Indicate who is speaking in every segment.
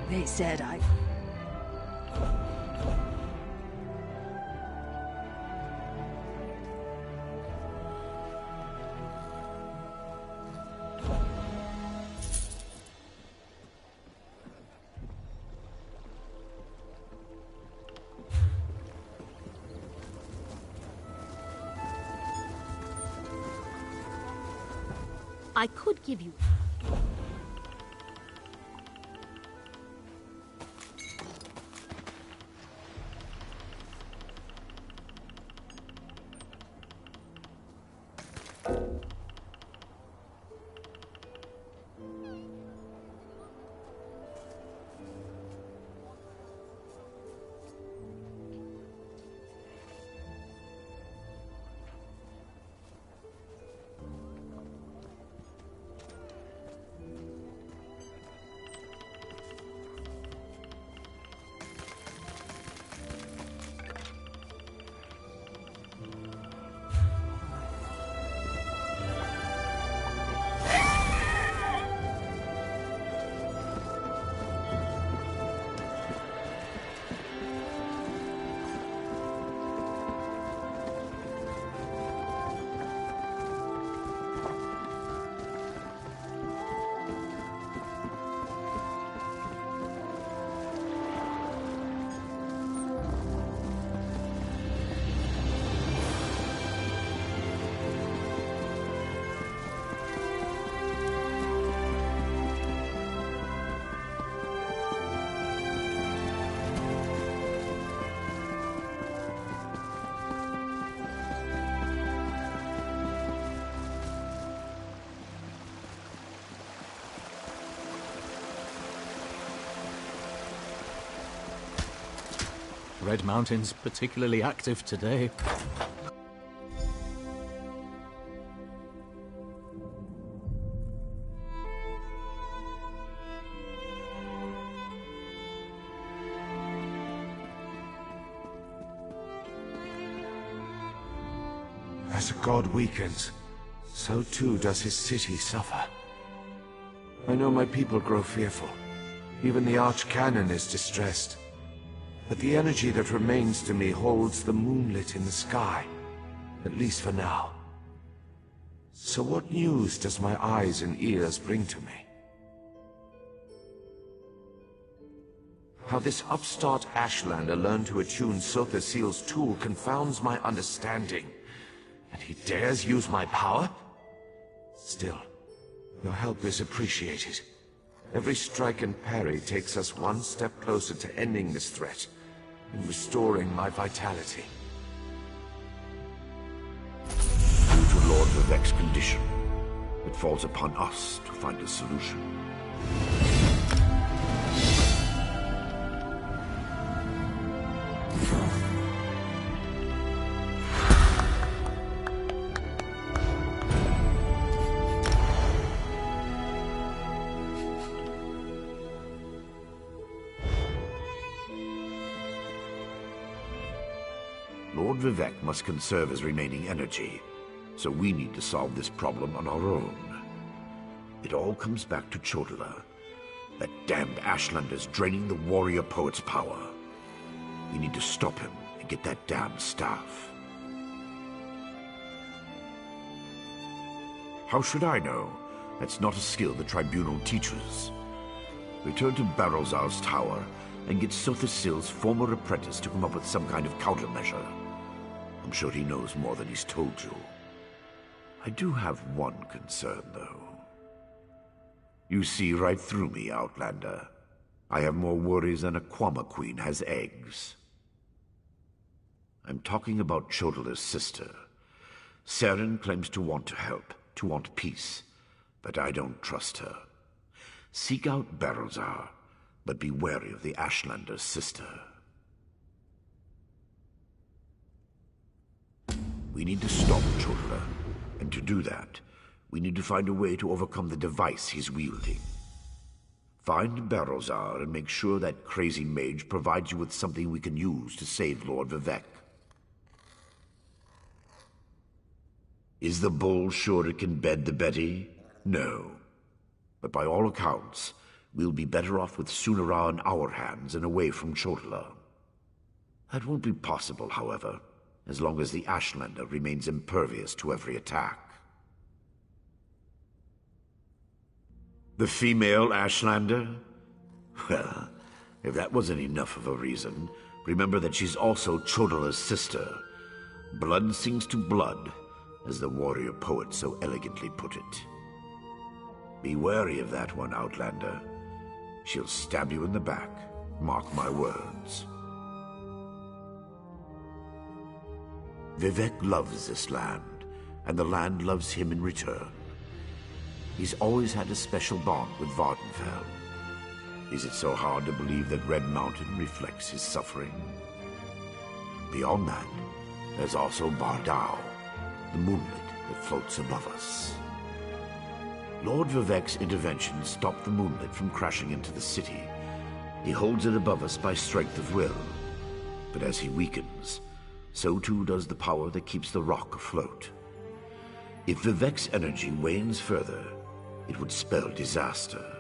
Speaker 1: They said I...
Speaker 2: I could give you...
Speaker 3: Red Mountain's particularly active today.
Speaker 4: As a god weakens, so too does his city suffer. I know my people grow fearful. Even the Archcanon is distressed. But the energy that remains to me holds the moonlit in the sky, at least for now. So what news does my eyes and ears bring to me? How this upstart Ashlander learned to attune Sotha-Seal's tool confounds my understanding. And he dares use my power? Still, your help is appreciated. Every strike and parry takes us one step closer to ending this threat and restoring my vitality.
Speaker 5: Due to Lord Vivek's condition, it falls upon us to find a solution. Lord Vivek must conserve his remaining energy, so we need to solve this problem on our own. It all comes back to Chodala. That damned Ashlander's draining the warrior poet's power. We need to stop him and get that damned staff. How should I know? That's not a skill the Tribunal teaches. Return to Barrelzar's tower and get Sotha-Seal's former apprentice to come up with some kind of countermeasure. I'm sure he knows more than he's told you. I do have one concern, though. You see right through me, Outlander. I have more worries than a Kwama queen has eggs. I'm talking about Chodala's sister. Seren claims to want to help, to want peace, but I don't trust her. Seek out Barrelzar, but be wary of the Ashlander's sister. We need to stop Chodala, and to do that, we need to find a way to overcome the device he's wielding. Find Barrelzar and make sure that crazy mage provides you with something we can use to save Lord Vivek. Is the bull sure it can bed the Betty? No. But by all accounts, we'll be better off with Sunara in our hands and away from Chortla. That won't be possible, however, as long as the Ashlander remains impervious to every attack. The female Ashlander? Well, if that wasn't enough of a reason, remember that she's also Chodala's sister. Blood sings to blood, as the warrior poet so elegantly put it. Be wary of that one, Outlander. She'll stab you in the back. Mark my words. Vivek loves this land, and the land loves him in return. He's always had a special bond with Vardenfell. Is it so hard to believe that Red Mountain reflects his suffering? Beyond that, there's also Bardao, the moonlit that floats above us. Lord Vivek's intervention stopped the moonlit from crashing into the city. He holds it above us by strength of will. But as he weakens, so too does the power that keeps the rock afloat. If Vivek's energy wanes further, it would spell disaster.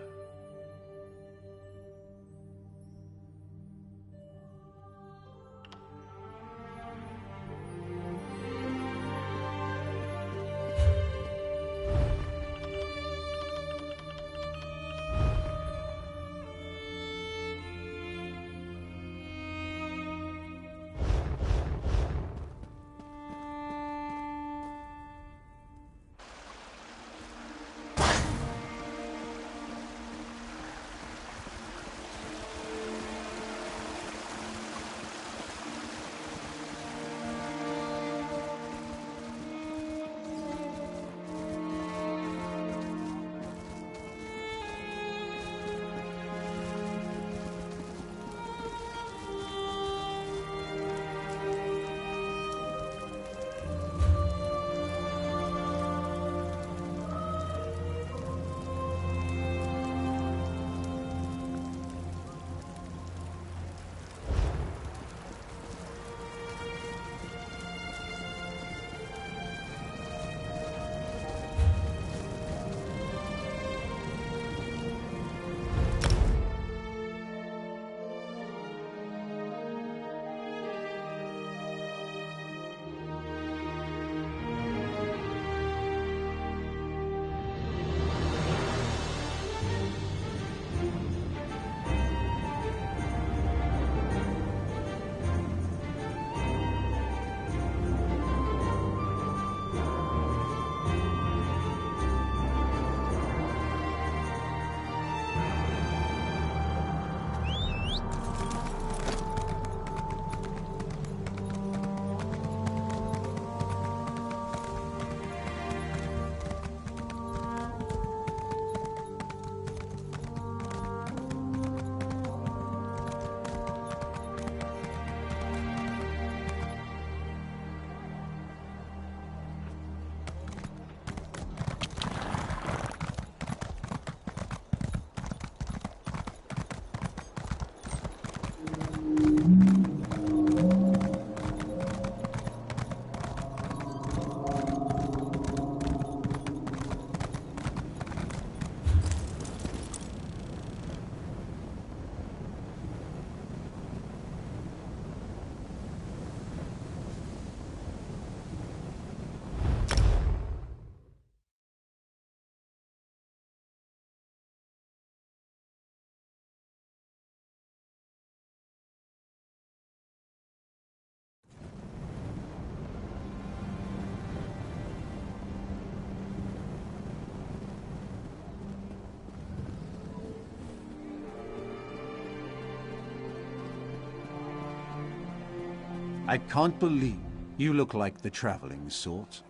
Speaker 1: I can't believe you look like the traveling sort.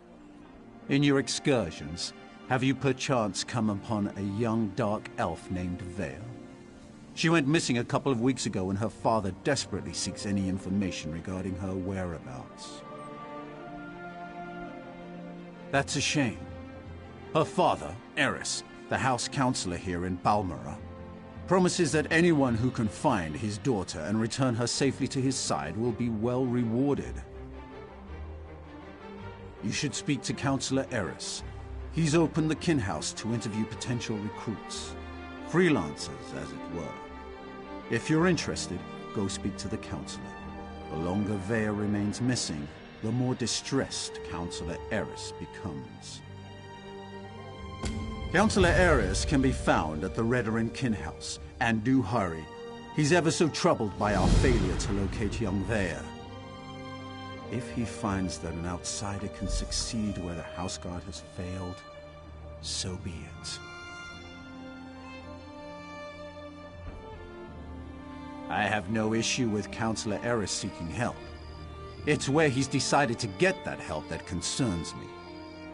Speaker 1: In your excursions, have you perchance come upon a young dark elf named Vale? She went missing a couple of weeks ago and her father desperately seeks any information regarding her whereabouts. That's a shame. Her father, Eris, the house counselor here in Balmora, promises that anyone who can find his daughter and return her safely to his side will be well rewarded. You should speak to Counselor Eris. He's opened the kin house to interview potential recruits. Freelancers, as it were. If you're interested, go speak to the Counselor. The longer Vea remains missing, the more distressed Counselor Eris becomes. Counselor Eris can be found at the Redoran Kin House, and do hurry. He's ever so troubled by our failure to locate young Vea. If he finds that an outsider can succeed where the House Guard has failed, so be it. I have no issue with Counselor Eris seeking help. It's where he's decided to get that help that concerns me.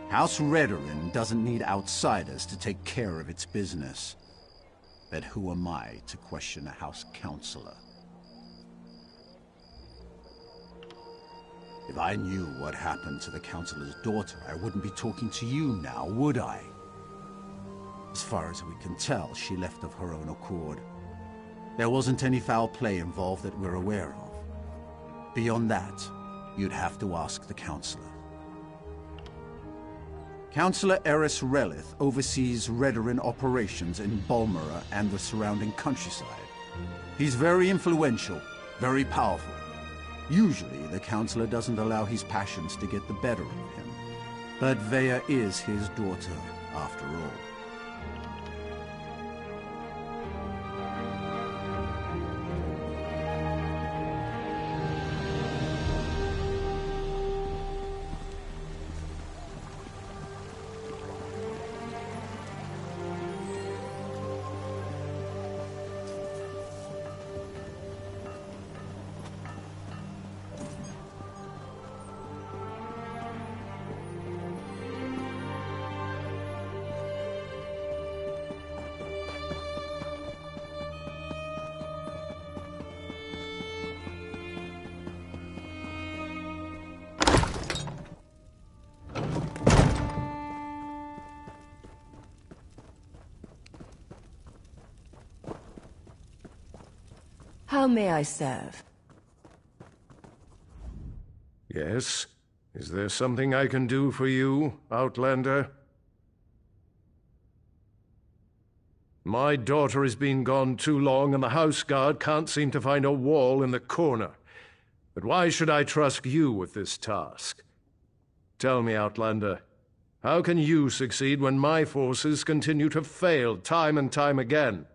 Speaker 1: House Redoran doesn't need outsiders to take care of its business. But who am I to question a House Counselor? If I knew what happened to the Counselor's daughter, I wouldn't be talking to you now, would I? As far as we can tell, she left of her own accord. There wasn't any foul play involved that we're aware of. Beyond that, you'd have to ask the Counselor. Counselor Eris Relith oversees Redoran operations in Balmora and the surrounding countryside. He's very influential, very powerful. Usually, the Counselor doesn't allow his passions to get the better of him. But Vea is his daughter, after all.
Speaker 6: How may I serve?
Speaker 7: Yes? Is there something I can do for you, Outlander? My daughter has been gone too long, and the House Guard can't seem to find a wall in the corner. But why should I trust you with this task? Tell me, Outlander, how can you succeed when my forces continue to fail time and time again?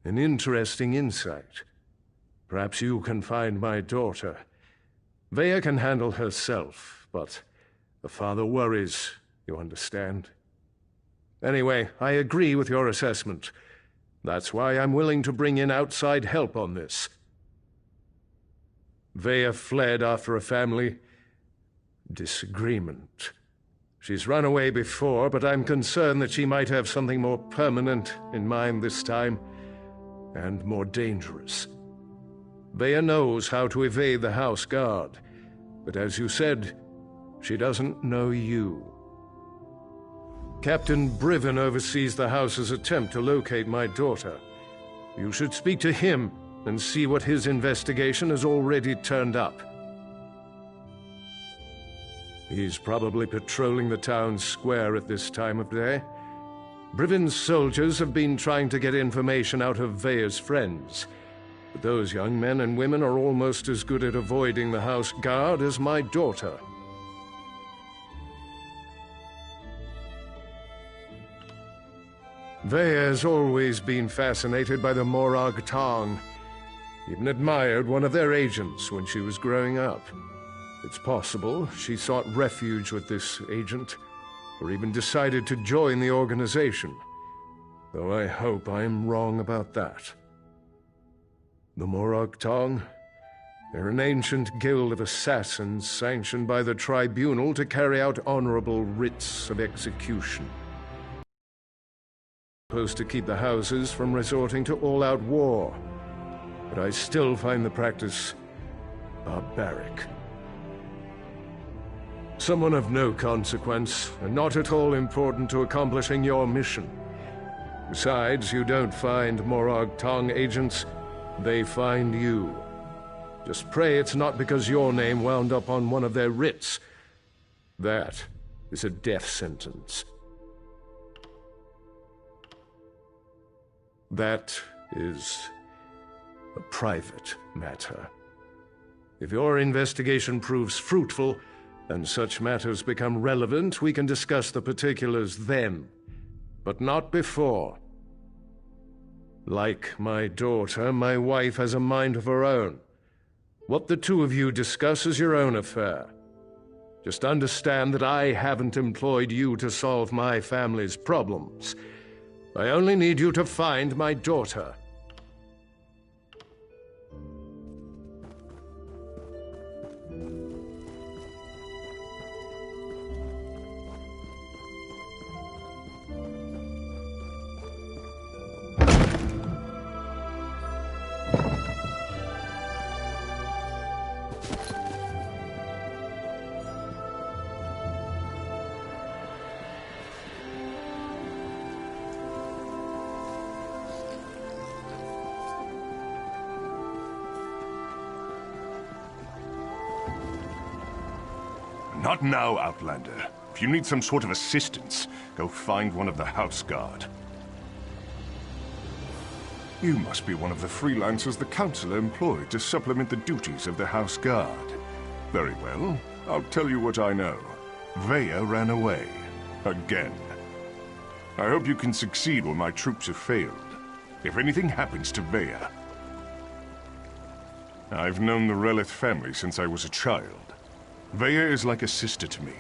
Speaker 7: An interesting insight. Perhaps you can find my daughter. Vea can handle herself, but the father worries, you understand? Anyway, I agree with your assessment. That's why I'm willing to bring in outside help on this. Vea fled after a family disagreement. She's run away before, but I'm concerned that she might have something more permanent in mind this time. And more dangerous. Vea knows how to evade the House Guard, but as you said, she doesn't know you. Captain Briven oversees the House's attempt to locate my daughter. You should speak to him and see what his investigation has already turned up. He's probably patrolling the town square at this time of day. Briven's soldiers have been trying to get information out of Vea's friends, but those young men and women are almost as good at avoiding the House Guard as my daughter. Vea has always been fascinated by the Morag Tong, even admired one of their agents when she was growing up. It's possible she sought refuge with this agent, or even decided to join the organization, though I hope I'm wrong about that. The Morag Tong? They're an ancient guild of assassins sanctioned by the Tribunal to carry out honorable writs of execution. Supposed to keep the houses from resorting to all-out war, but I still find the practice barbaric. Someone of no consequence, and not at all important to accomplishing your mission. Besides, you don't find Morag Tong agents, they find you. Just pray it's not because your name wound up on one of their writs. That is a death sentence. That is a private matter. If your investigation proves fruitful, and such matters become relevant, we can discuss the particulars then, but not before. Like my daughter, my wife has a mind of her own. What the two of you discuss is your own affair. Just understand that I haven't employed you to solve my family's problems. I only need you to find my daughter.
Speaker 8: Not now, Outlander. If you need some sort of assistance, go find one of the House Guard. You must be one of the freelancers the Council employed to supplement the duties of the House Guard. Very well. I'll tell you what I know. Vaya ran away. Again. I hope you can succeed when my troops have failed. If anything happens to Vaya... I've known the Relith family since I was a child. Vaya is like a sister to me,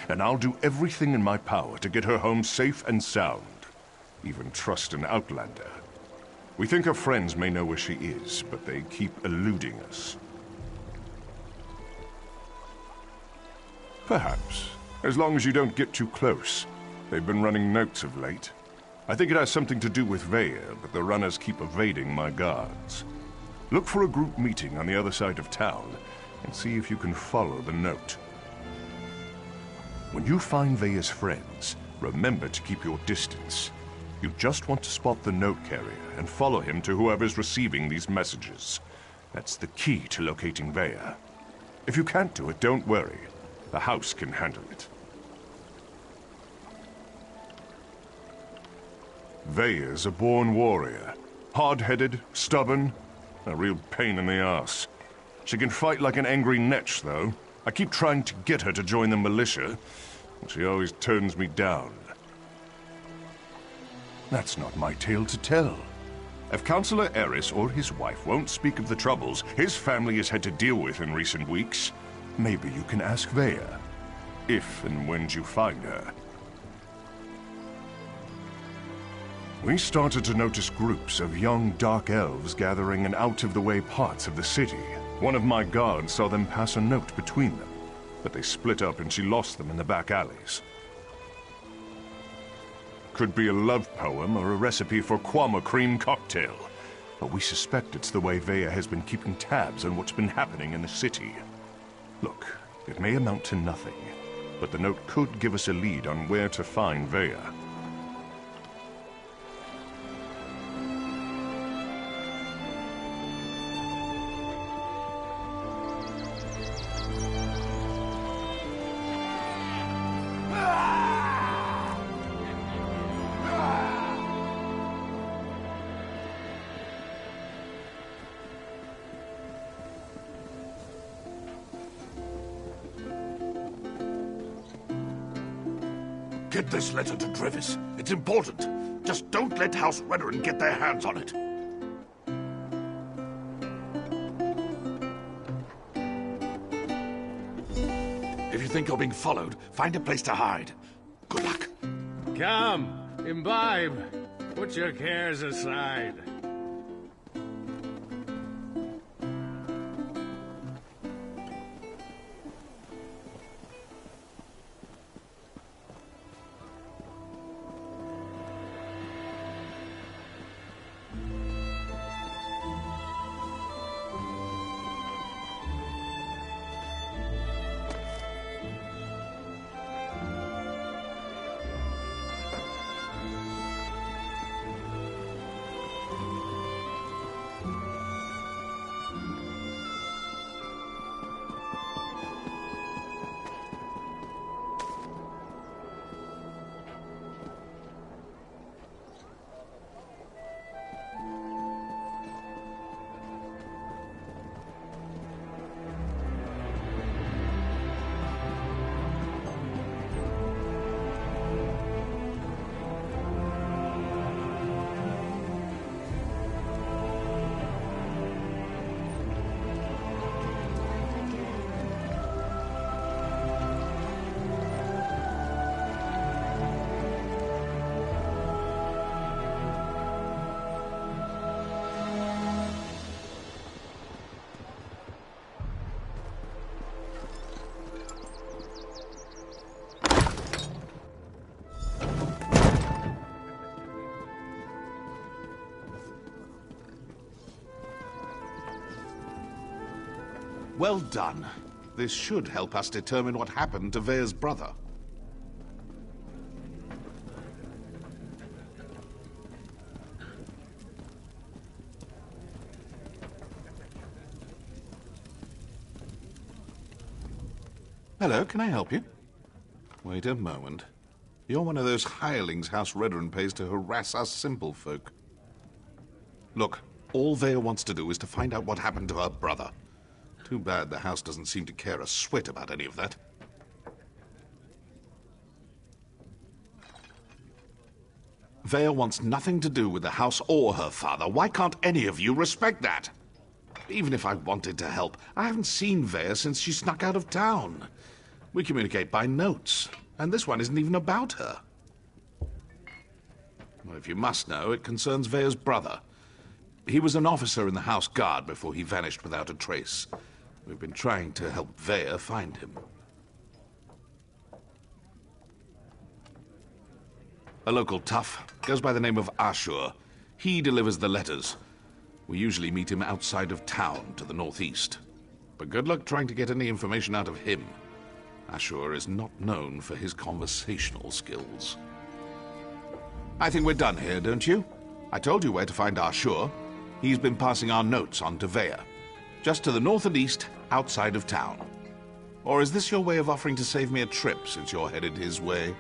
Speaker 8: and I'll do everything in my power to get her home safe and sound. Even trust an Outlander. We think her friends may know where she is, but they keep eluding us. Perhaps. As long as you don't get too close. They've been running notes of late. I think it has something to do with Vaya, but the runners keep evading my guards. Look for a group meeting on the other side of town, and see if you can follow the note. When you find Vaya's friends, remember to keep your distance. You just want to spot the note carrier and follow him to whoever's receiving these messages. That's the key to locating Vaya. If you can't do it, don't worry. The house can handle it. Vaya's a born warrior. Hard-headed, stubborn, a real pain in the ass. She can fight like an angry netch, though. I keep trying to get her to join the militia, but she always turns me down. That's not my tale to tell. If Councillor Eris or his wife won't speak of the troubles his family has had to deal with in recent weeks, maybe you can ask Vaya, if and when you find her. We started to notice groups of young dark elves gathering in out-of-the-way parts of the city. One of my guards saw them pass a note between them, but they split up and she lost them in the back alleys. Could be a love poem or a recipe for Kwama cream cocktail, but we suspect it's the way Vaya has been keeping tabs on what's been happening in the city. Look, it may amount to nothing, but the note could give us a lead on where to find Vaya.
Speaker 5: Get this letter to Drevis. It's important. Just don't let House Redoran get their hands on it. If you think you're being followed, find a place to hide. Good luck.
Speaker 7: Come, imbibe. Put your cares aside.
Speaker 9: Well done. This should help us determine what happened to Vea's brother. Hello, can I help you? Wait a moment. You're one of those hirelings House Redrun pays to harass us simple folk. Look, all Vea wants to do is to find out what happened to her brother. Too bad the house doesn't seem to care a swit about any of that. Vea wants nothing to do with the house or her father. Why can't any of you respect that? Even if I wanted to help, I haven't seen Vea since she snuck out of town. We communicate by notes, and this one isn't even about her. Well, if you must know, it concerns Vea's brother. He was an officer in the House Guard before he vanished without a trace. We've been trying to help Vea find him. A local tough, goes by the name of Ashur. He delivers the letters. We usually meet him outside of town to the northeast. But good luck trying to get any information out of him. Ashur is not known for his conversational skills. I think we're done here, don't you? I told you where to find Ashur. He's been passing our notes on to Vea. Just to the north and east, outside of town. Or is this your way of offering to save me a trip, since you're headed his way?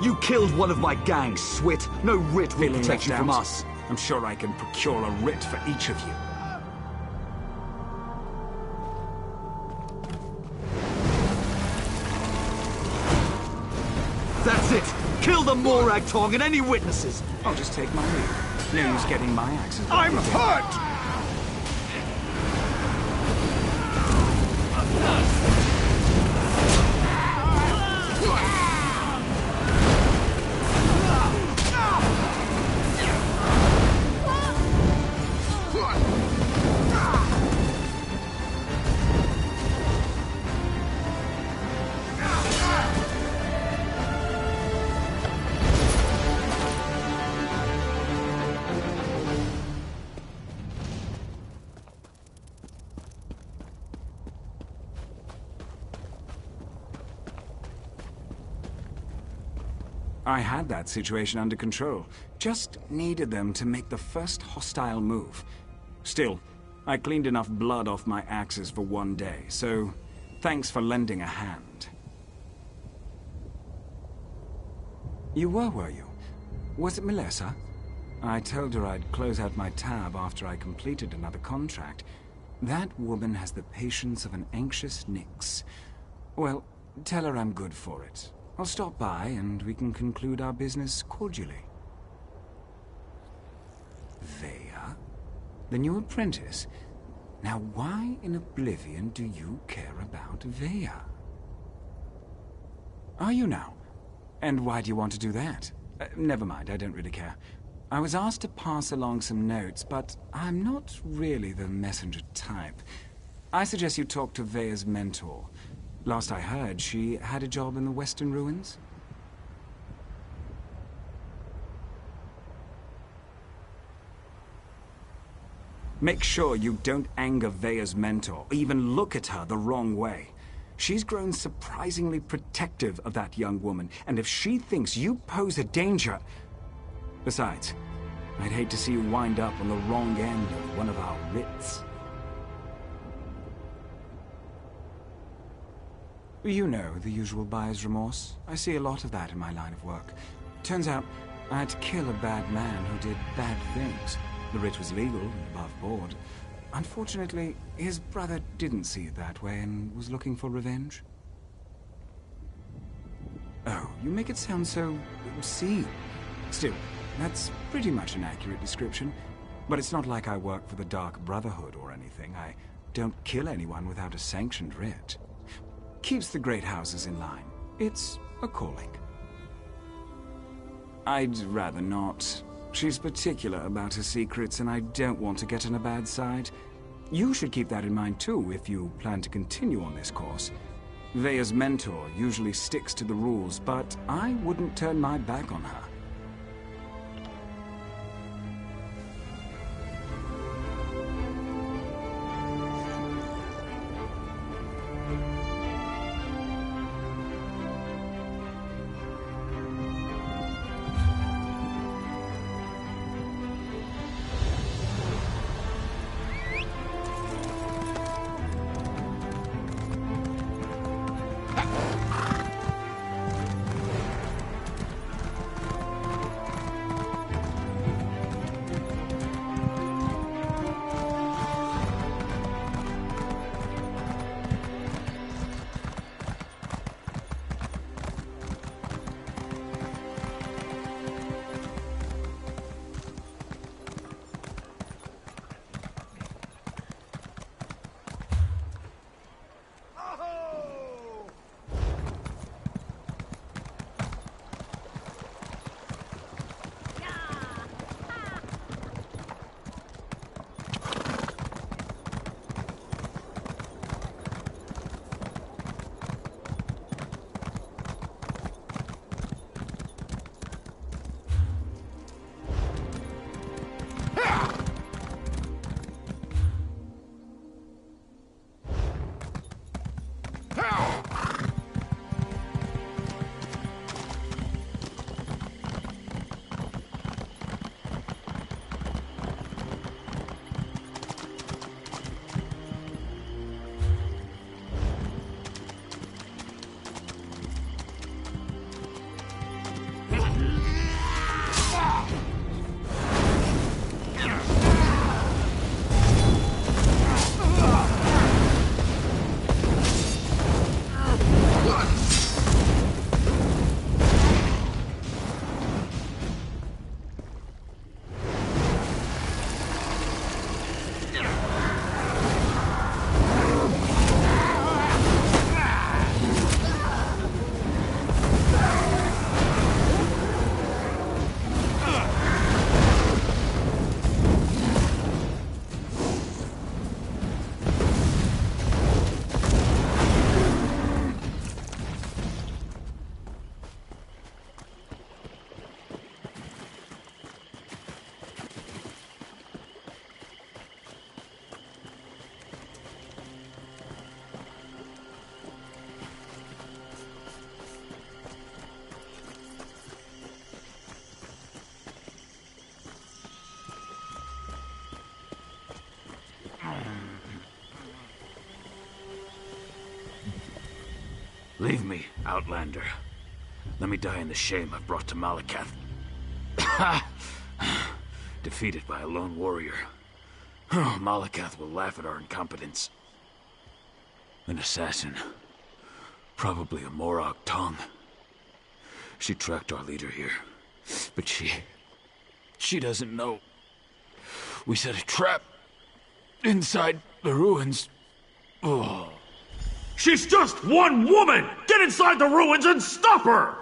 Speaker 10: You killed one of my gang, Swit. No writ will protect you from us.
Speaker 11: I'm sure I can procure a writ for each of you.
Speaker 10: That's it! Kill the Morag Tong and any witnesses!
Speaker 11: I'll just take my leave. No use getting my axes.
Speaker 10: I'm hurt!
Speaker 11: I had that situation under control. Just needed them to make the first hostile move. Still, I cleaned enough blood off my axes for one day, so thanks for lending a hand. You were you? Was it Melissa? I told her I'd close out my tab after I completed another contract. That woman has the patience of an anxious Nyx. Well, tell her I'm good for it. I'll stop by and we can conclude our business cordially. Vea? The new apprentice? Now why in oblivion do you care about Vea? Are you now? And why do you want to do that? Never mind, I don't really care. I was asked to pass along some notes, but I'm not really the messenger type. I suggest you talk to Vea's mentor. Last I heard, she had a job in the Western Ruins? Make sure you don't anger Vea's mentor, or even look at her the wrong way. She's grown surprisingly protective of that young woman, and if she thinks you pose a danger... Besides, I'd hate to see you wind up on the wrong end of one of our writs. You know, the usual buyer's remorse. I see a lot of that in my line of work. Turns out, I had to kill a bad man who did bad things. The writ was legal and above board. Unfortunately, his brother didn't see it that way and was looking for revenge. Oh, you make it sound so obscene. Still, that's pretty much an accurate description. But it's not like I work for the Dark Brotherhood or anything. I don't kill anyone without a sanctioned writ. Keeps the great houses in line. It's a calling. I'd rather not. She's particular about her secrets, and I don't want to get on a bad side. You should keep that in mind too if you plan to continue on this course. Vea's mentor usually sticks to the rules, but I wouldn't turn my back on her.
Speaker 3: Leave me, Outlander. Let me die in the shame I've brought to Malakath. Defeated by a lone warrior. Malakath will laugh at our incompetence. An assassin. Probably a Morag tongue. She tracked our leader here. But she doesn't know. We set a trap inside the ruins. Oh.
Speaker 12: She's just one woman! Get inside the ruins and stop her!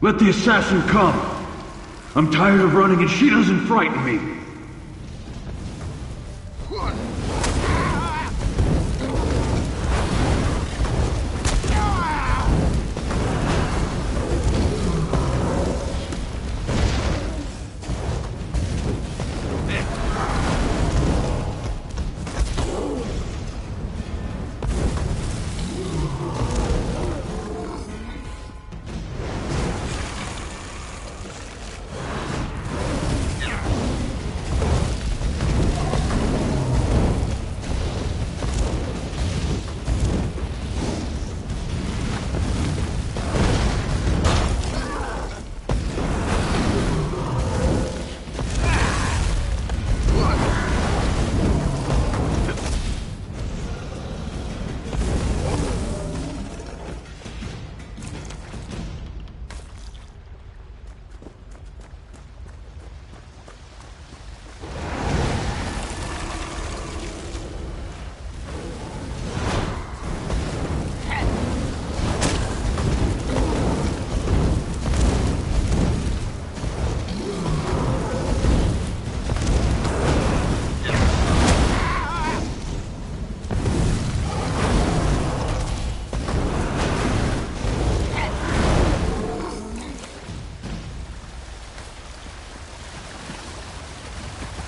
Speaker 12: Let the assassin come. I'm tired of running and she doesn't frighten me.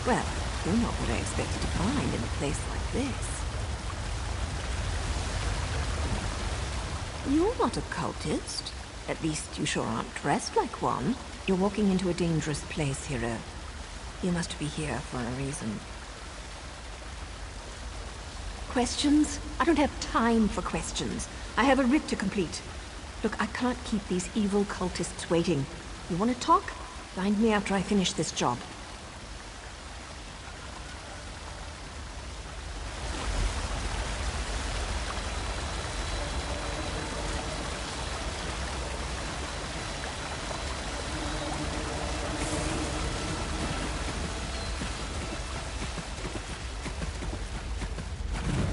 Speaker 6: Well, you're not what I expected to find in a place like this. You're not a cultist. At least you sure aren't dressed like one. You're walking into a dangerous place, hero. You must be here for a reason. Questions? I don't have time for questions. I have a writ to complete. Look, I can't keep these evil cultists waiting. You want to talk? Find me after I finish this job.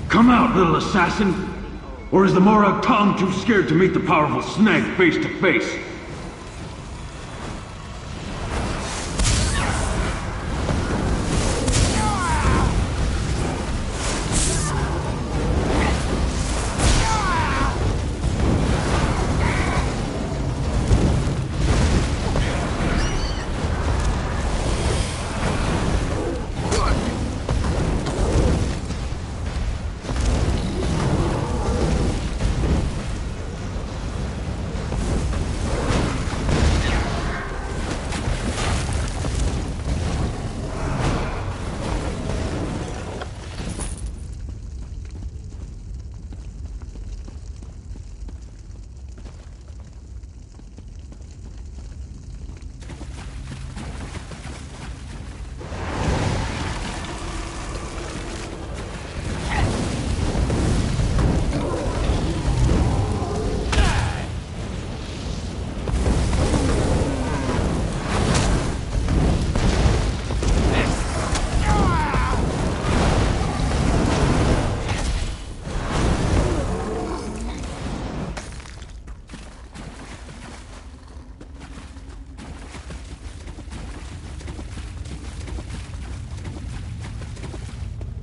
Speaker 12: Come out, little assassin! Or is the Morag Tong too scared to meet the powerful snake face to face?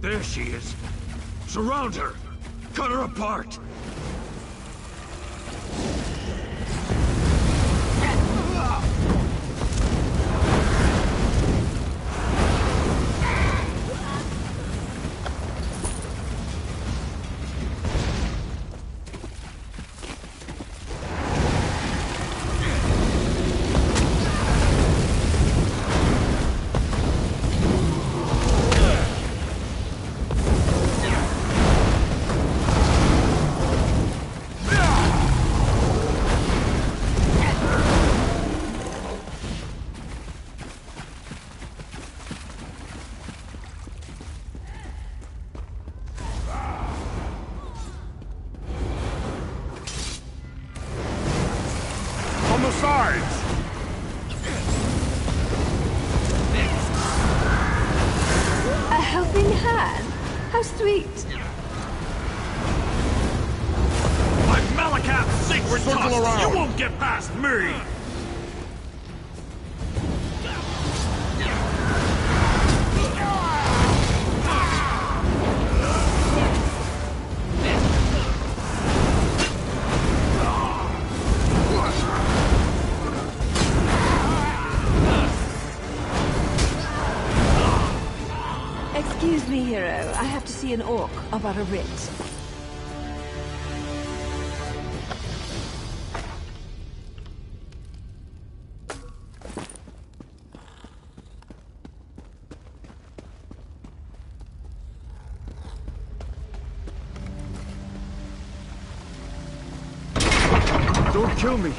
Speaker 12: There she is. Surround her. Cut her apart.
Speaker 6: A helping hand? How sweet.
Speaker 12: I'm Malakath's secret tusk. You won't get past me!
Speaker 6: Excuse me, hero. I have to see an orc about a writ.
Speaker 12: Don't kill me.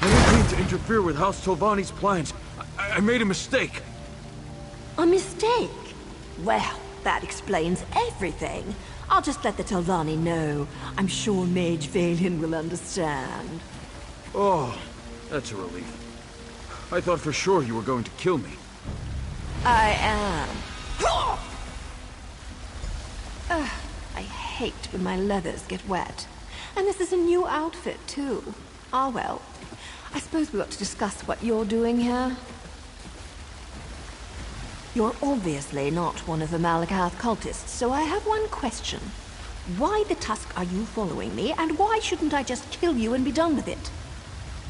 Speaker 12: I didn't mean to interfere with House Tolvani's plans. I made a mistake.
Speaker 6: A mistake? Well, that explains everything. I'll just let the Tolvani know. I'm sure Mage Valian will understand.
Speaker 12: Oh, that's a relief. I thought for sure you were going to kill me.
Speaker 6: I am. I hate when my leathers get wet. And this is a new outfit, too. Ah, well. I suppose we ought to discuss what you're doing here. You're obviously not one of the Malakath cultists, so I have one question. Why the tusk are you following me, and why shouldn't I just kill you and be done with it?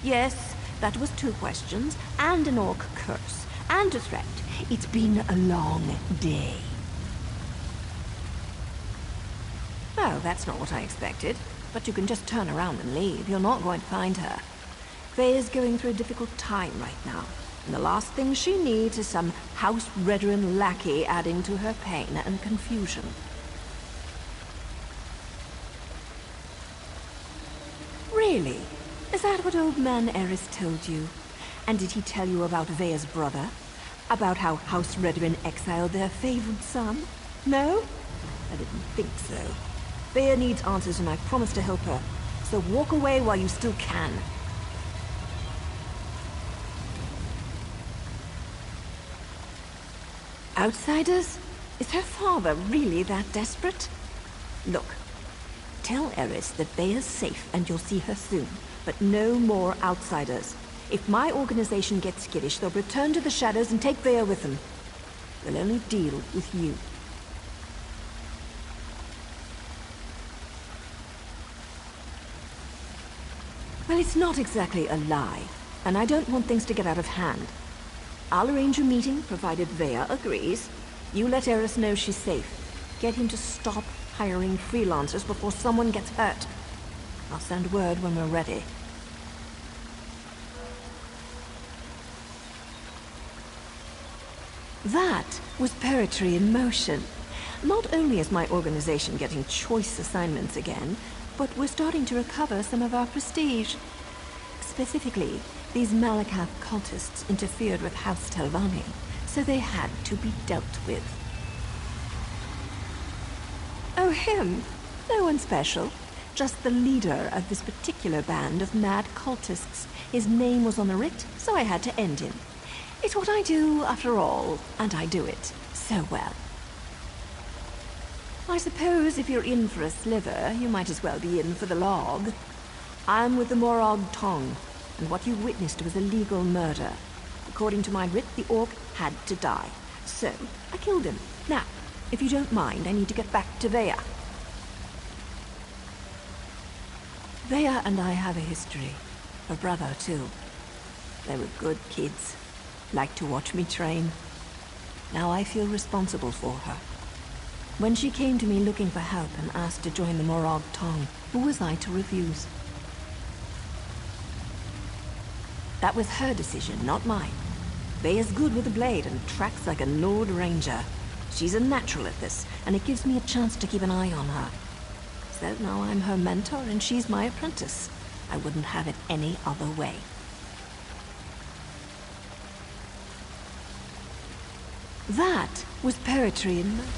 Speaker 6: Yes, that was 2 questions, and an orc curse, and a threat. It's been a long day. Oh, that's not what I expected. But you can just turn around and leave. You're not going to find her. Faye's going through a difficult time right now. And the last thing she needs is some house veteran lackey adding to her pain and confusion. Really? Is that what old man Eris told you? And did he tell you about Vea's brother? About how House Redwin exiled their favored son? No? I didn't think so. Vea needs answers and I promise to help her. So walk away while you still can. Outsiders? Is her father really that desperate? Look, tell Eris that Vea's safe and you'll see her soon. But no more outsiders. If my organization gets skittish, they'll return to the shadows and take Vea with them. They'll only deal with you. Well, it's not exactly a lie, and I don't want things to get out of hand. I'll arrange a meeting, provided Vea agrees. You let Eris know she's safe. Get him to stop hiring freelancers before someone gets hurt. I'll send word when we're ready. That was poetry in motion. Not only is my organization getting choice assignments again, but we're starting to recover some of our prestige. Specifically, these Malakath cultists interfered with House Telvanni, so they had to be dealt with. Oh, him? No one special. Just the leader of this particular band of mad cultists. His name was on the writ, so I had to end him. It's what I do, after all, and I do it so well. I suppose if you're in for a sliver, you might as well be in for the log. I'm with the Morag Tong, and what you witnessed was a legal murder. According to my writ, the orc had to die. So, I killed him. Now, if you don't mind, I need to get back to Vea. Vea and I have a history. Her brother, too. They were good kids. Liked to watch me train. Now I feel responsible for her. When she came to me looking for help and asked to join the Morag Tong, who was I to refuse? That was her decision, not mine. Vea's good with a blade and tracks like a Nord Ranger. She's a natural at this, and it gives me a chance to keep an eye on her. So now I'm her mentor and she's my apprentice. I wouldn't have it any other way. That was poetry in motion.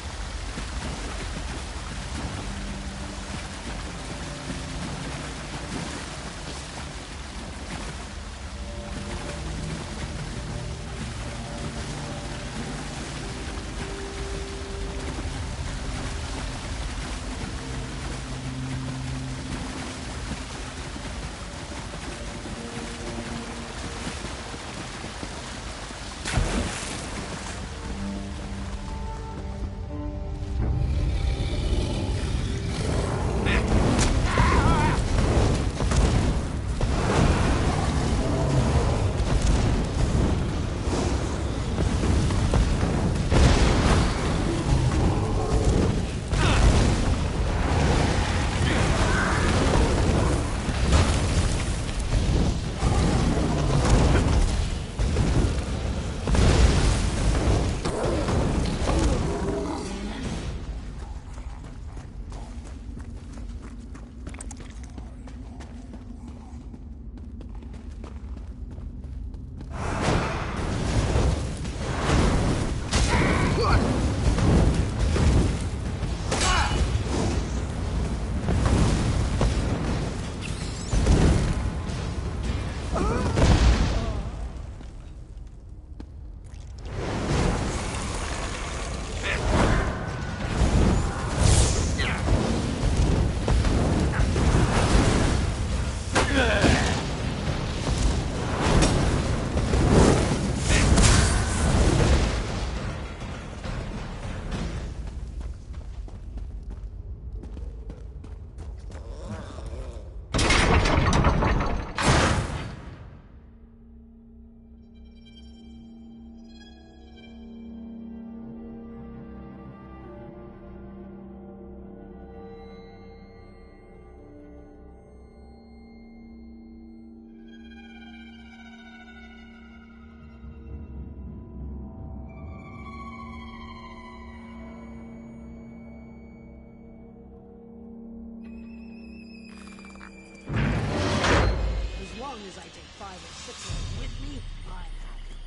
Speaker 2: as I take 5 or 6 of them with me, I'm happy.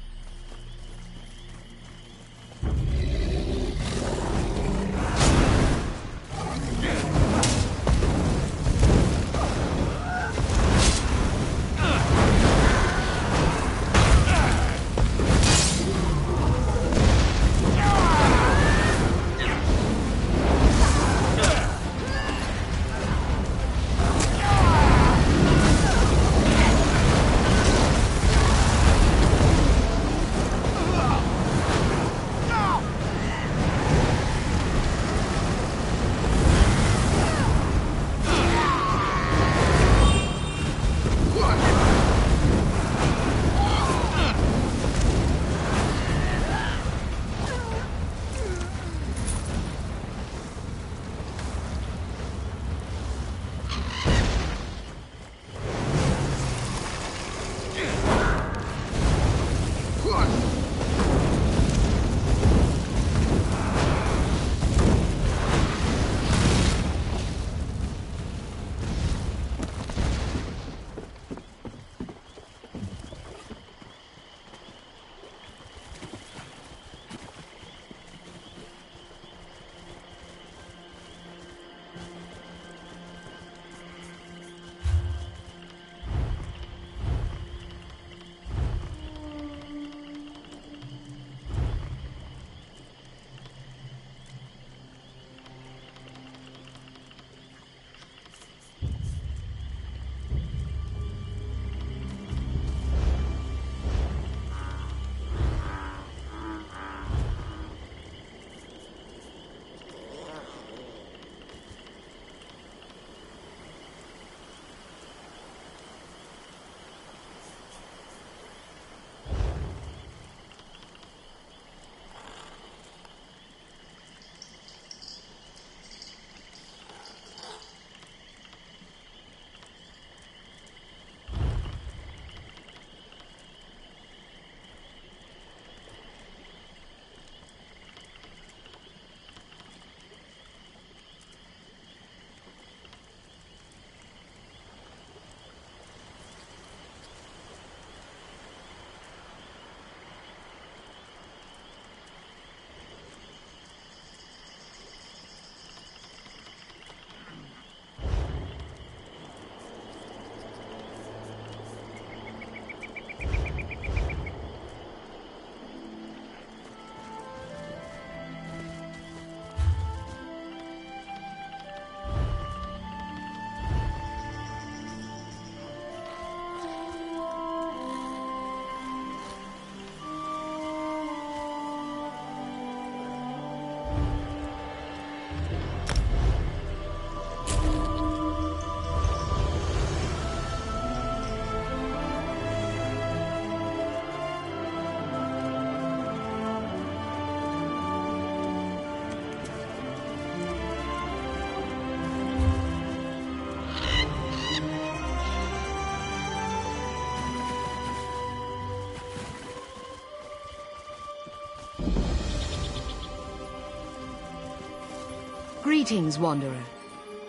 Speaker 2: Greetings, Wanderer.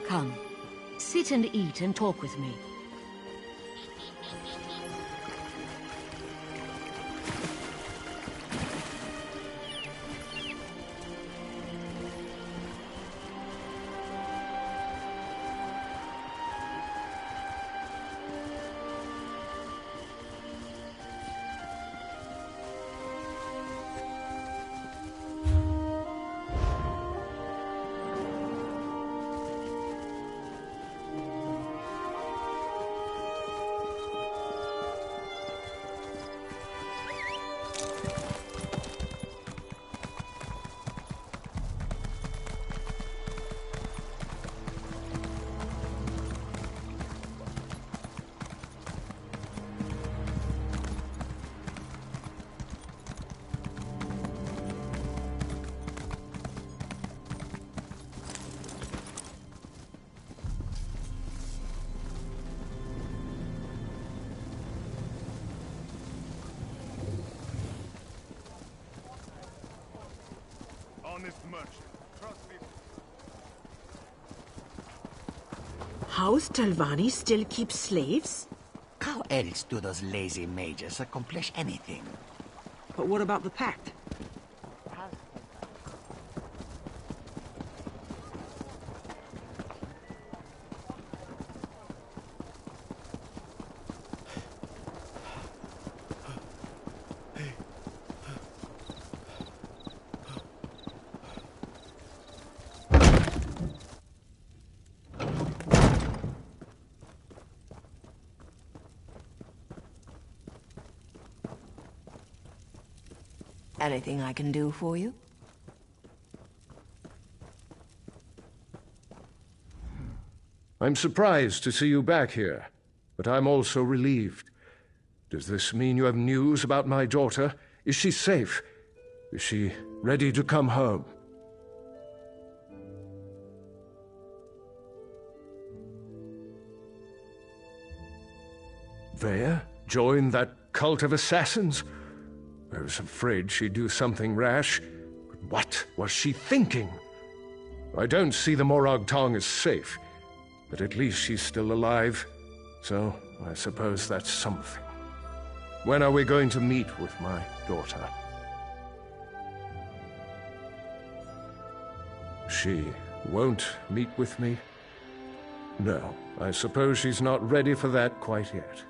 Speaker 2: Come, sit and eat and talk with me.
Speaker 13: House Talvani still keeps slaves? How else do those lazy mages accomplish anything?
Speaker 14: But what about the pact?
Speaker 6: Anything I can do for you?
Speaker 7: I'm surprised to see you back here, but I'm also relieved. Does this mean you have news about my daughter? Is she safe? Is she ready to come home? Vea? Join that cult of assassins? I was afraid she'd do something rash, but what was she thinking? I don't see the Morag Tong as safe, but at least she's still alive, so I suppose that's something. When are we going to meet with my daughter? She won't meet with me? No, I suppose she's not ready for that quite yet.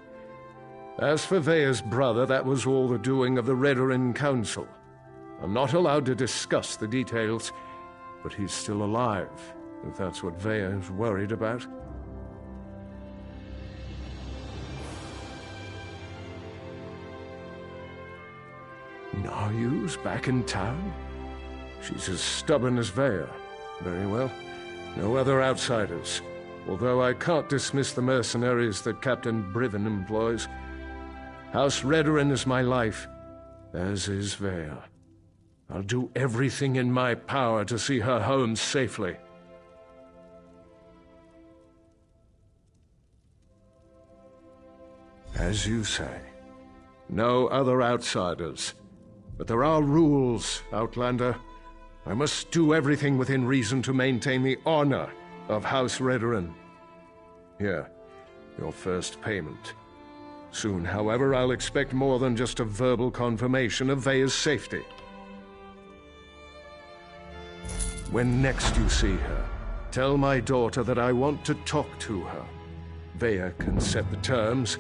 Speaker 7: As for Vea's brother, that was all the doing of the Redoran Council. I'm not allowed to discuss the details, but he's still alive, if that's what Vea is worried about. Naryu's back in town? She's as stubborn as Vea. Very well. No other outsiders. Although I can't dismiss the mercenaries that Captain Briven employs. House Redoran is my life, as is Vea. I'll do everything in my power to see her home safely. As you say, no other outsiders. But there are rules, Outlander. I must do everything within reason to maintain the honor of House Redoran. Here, your first payment. Soon, however, I'll expect more than just a verbal confirmation of Vea's safety. When next you see her, tell my daughter that I want to talk to her. Vea can set the terms,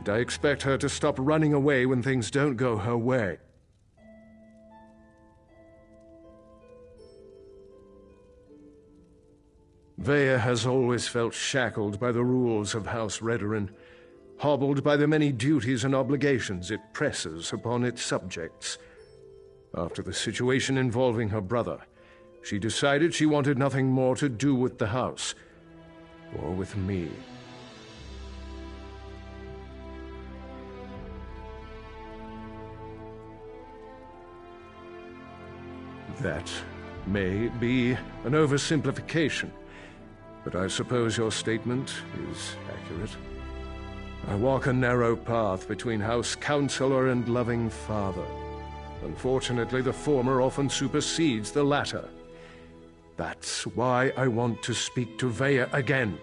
Speaker 7: but I expect her to stop running away when things don't go her way. Vea has always felt shackled by the rules of House Redoran, hobbled by the many duties and obligations it presses upon its subjects. After the situation involving her brother, she decided she wanted nothing more to do with the house, or with me. That may be an oversimplification, but I suppose your statement is accurate. I walk a narrow path between House Counselor and loving father. Unfortunately, the former often supersedes the latter. That's why I want to speak to Vea again.